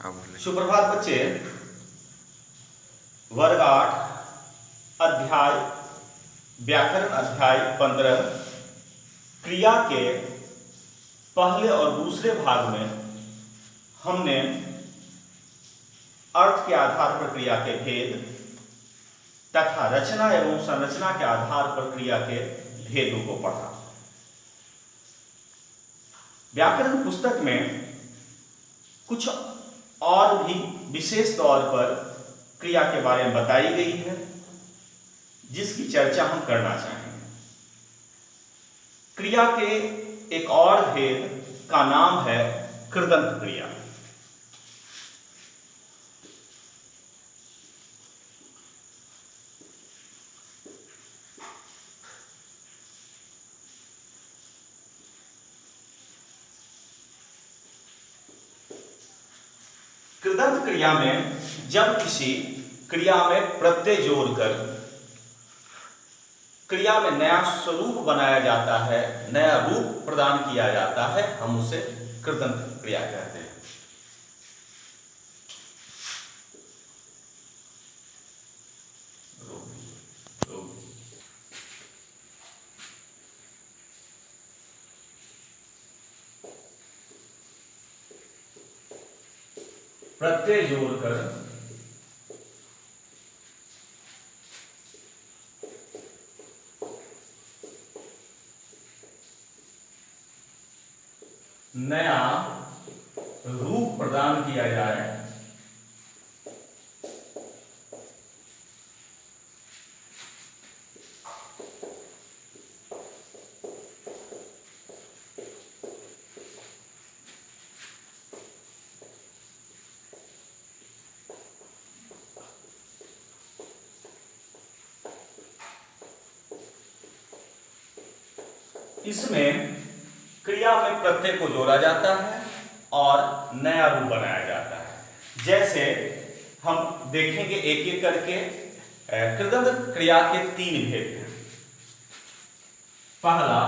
हाँ बोले। सुप्रभात बच्चे। वर्ग 8 अध्याय व्याकरण अध्याय 15 क्रिया के पहले और दूसरे भाग में हमने अर्थ के आधार पर क्रिया के भेद तथा रचना एवं संरचना के आधार पर क्रिया के भेदों को पढ़ा। व्याकरण पुस्तक में कुछ और भी विशेष तौर पर क्रिया के बारे में बताई गई है, जिसकी चर्चा हम करना चाहेंगे। क्रिया के एक और भेद का नाम है कृदंत क्रिया। कृदंत क्रिया में जब किसी क्रिया में प्रत्यय जोड़कर क्रिया में नया स्वरूप बनाया जाता है, नया रूप प्रदान किया जाता है, हम उसे कृदंत क्रिया कहते हैं। प्रत्यय जोड़कर नया रूप प्रदान किया जाए इसमें क्रिया में प्रत्यय को जोड़ा जाता है और नया रूप बनाया जाता है। जैसे हम देखेंगे एक एक करके। कृदंत क्रिया के 3 भेद हैं। पहला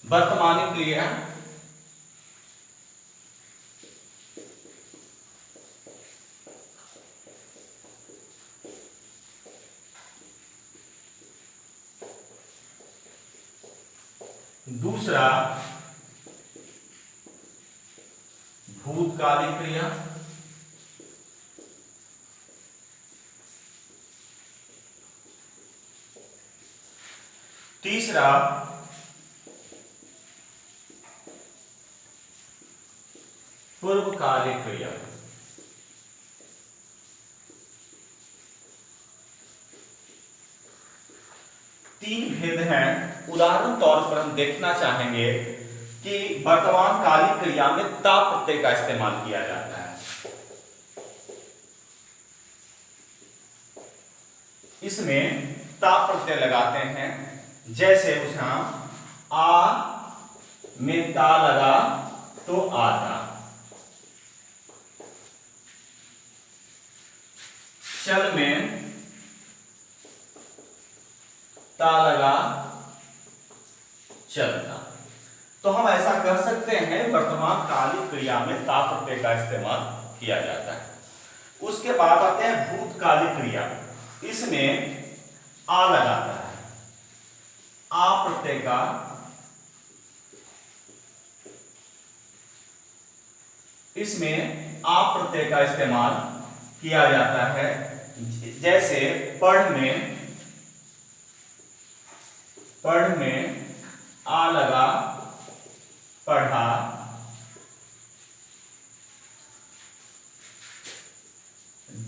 वर्तमानिक क्रिया, दूसरा भूतकालिक क्रिया, तीसरा पूर्वकालिक क्रिया। तीन भेद हैं। उदाहरण तौर पर हम देखना चाहेंगे कि वर्तमान कालिक क्रिया में ता प्रत्यय का इस्तेमाल किया जाता है। इसमें ता प्रत्यय लगाते हैं। जैसे उसमें आ में ता लगा तो आता, चल में ता लगा चलता। तो हम ऐसा कह सकते हैं वर्तमान कालिक क्रिया में ता प्रत्यय का इस्तेमाल किया जाता है। उसके बाद आते हैं भूतकालिक क्रिया। इसमें आ लगाता है। आ प्रत्यय का इसमें आ प्रत्यय का इस्तेमाल किया जाता है। जैसे पढ़ में आ लगा पढ़ा,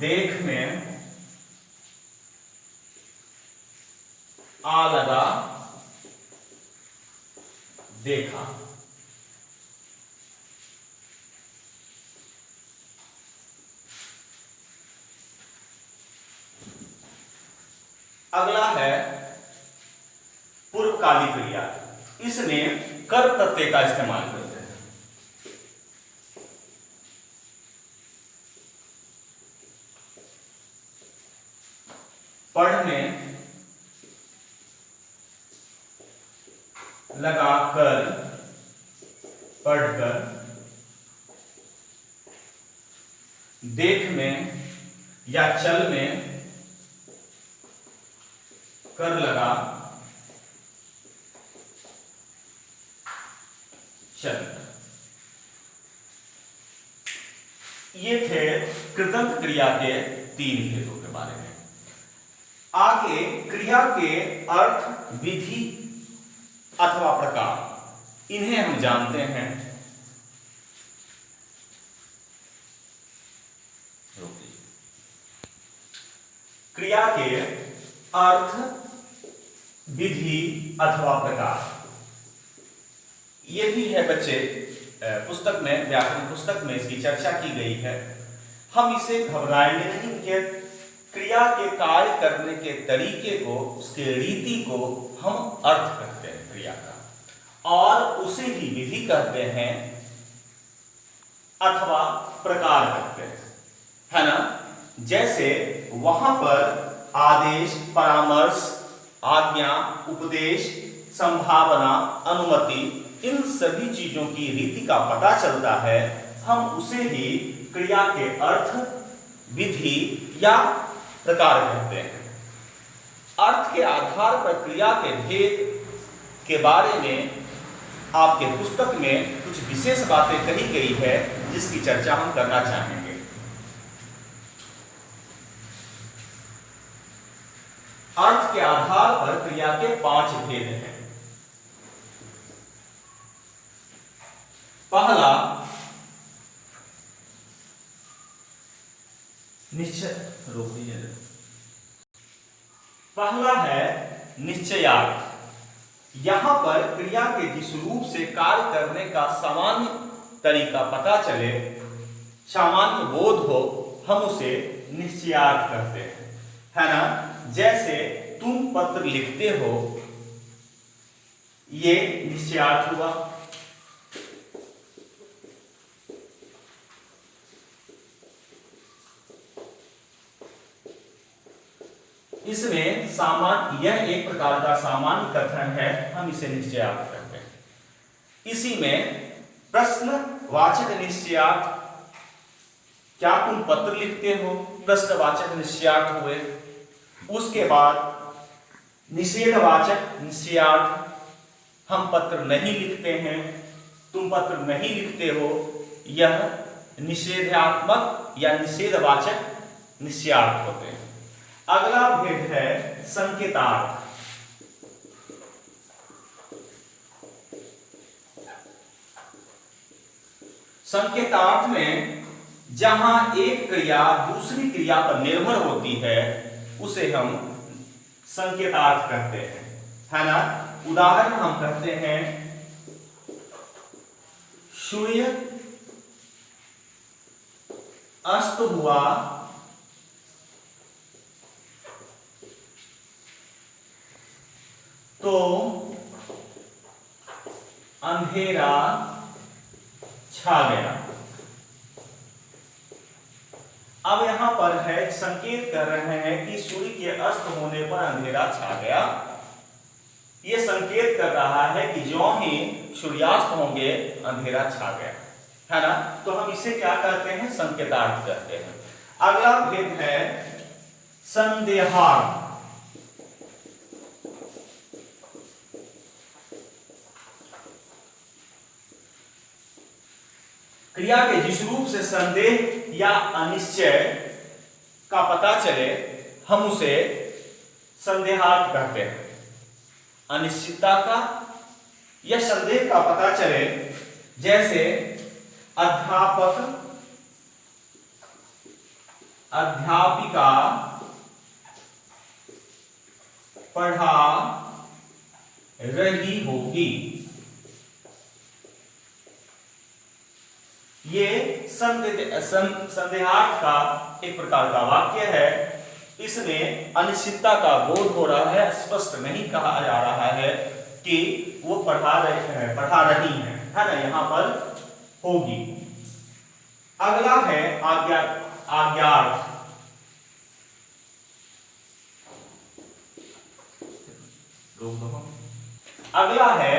देख में आ लगा देखा। अगला है पूर्वकालिक क्रिया। इसमें कर प्रत्यय का इस्तेमाल करते हैं। पढ़ने लगाकर पढ़कर देख में या चल में कर लगा चल। ये थे कृदंत क्रिया के 3 भेदों के बारे में। आगे क्रिया के अर्थ, विधि अथवा प्रकार, इन्हें हम जानते हैं। क्रिया के अर्थ, विधि अथवा प्रकार, ये भी है बच्चे पुस्तक में, व्याकरण पुस्तक में इसकी चर्चा की गई है। हम इसे घबराएंगे नहीं कि क्रिया के कार्य करने के तरीके को, उसके रीति को हम अर्थ कहते हैं क्रिया का, और उसे ही विधि कहते हैं अथवा प्रकार कहते हैं, है ना। जैसे वहां पर आदेश, परामर्श, आज्ञा, उपदेश, संभावना, अनुमति, इन सभी चीजों की रीति का पता चलता है, हम उसे ही क्रिया के अर्थ, विधि या प्रकार कहते हैं। अर्थ के आधार पर क्रिया के भेद के बारे में आपके पुस्तक में कुछ विशेष बातें कही गई है, जिसकी चर्चा हम करना चाहेंगे। अर्थ के आधार पर क्रिया के 5 भेद हैं। पहला निश्चय, रोक दीजिए। पहला है निश्चयार्थ। यहां पर क्रिया के जिस रूप से कार्य करने का सामान्य तरीका पता चले, सामान्य बोध हो, हम उसे निश्चयार्थ कहते हैं, है ना। जैसे तुम पत्र लिखते हो, ये निश्चयार्थ हुआ। इसमें सामान्य, यह एक प्रकार का सामान्य कथन है, हम इसे निश्चयार्थ कहते हैं। इसी में प्रश्नवाचक निश्चयार्थ, क्या तुम पत्र लिखते हो, प्रश्नवाचक निश्चयार्थ हुए। उसके बाद निषेधवाचक निश्चयार्थ, हम पत्र नहीं लिखते हैं, तुम पत्र नहीं लिखते हो, यह निषेधात्मक या निषेधवाचक निश्चयार्थ होते हैं। अगला भेद है संकेतार्थ। संकेतार्थ में जहां एक क्रिया दूसरी क्रिया पर निर्भर होती है, उसे हम संकेतार्थ कहते हैं, है ना। उदाहरण हम कहते हैं, सूर्य अस्त हुआ तो अंधेरा छा गया। अब यहां पर है, संकेत कर रहे हैं कि सूर्य के अस्त होने पर अंधेरा छा गया। यह संकेत कर रहा है कि ज्यों ही सूर्यास्त होंगे अंधेरा छा गया, है ना। तो हम इसे क्या कहते हैं, संकेतार्थ कहते हैं। अगला भेद है संदेहार्थ। क्रिया के जिस रूप से संदेह या अनिश्चय का पता चले, हम उसे संदेहार्थ कहते हैं। अनिश्चितता का या संदेह का पता चले, जैसे अध्यापक, अध्यापिका पढ़ा रही होगी। ये संदेहार्थ का एक प्रकार का वाक्य है। इसमें अनिश्चितता का बोध हो रहा है, स्पष्ट नहीं कहा जा रहा है कि वो पढ़ा रही है ना, यहां पर होगी। अगला है आज्ञार्थ। अगला है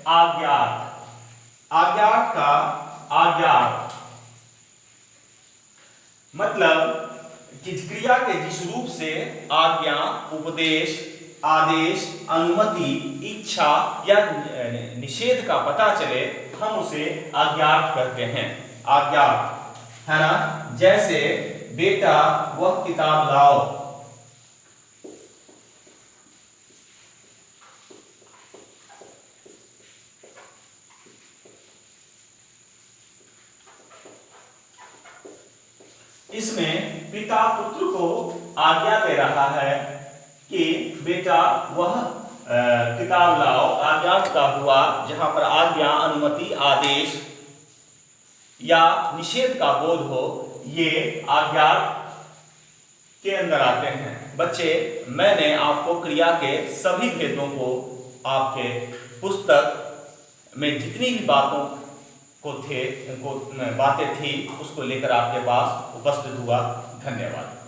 आज्ञार्थ। आज्ञार्थ मतलब कि क्रिया के जिस रूप से आज्ञा, उपदेश, आदेश, अनुमति, इच्छा या निषेध का पता चले, हम उसे आज्ञार्थ कहते हैं। आज्ञार्थ है ना। जैसे बेटा वह किताब लाओ, इसमें पिता पुत्र को आज्ञा दे रहा है कि बेटा वह किताब लाओ। आज्ञा का हुआ जहां पर आज्ञा, अनुमति, आदेश या निषेध का बोध हो, ये आज्ञा के अंदर आते हैं। बच्चे, मैंने आपको क्रिया के सभी भेदों को आपके पुस्तक में जितनी भी बातें थी उसको लेकर आपके पास उपस्थित हुआ। धन्यवाद।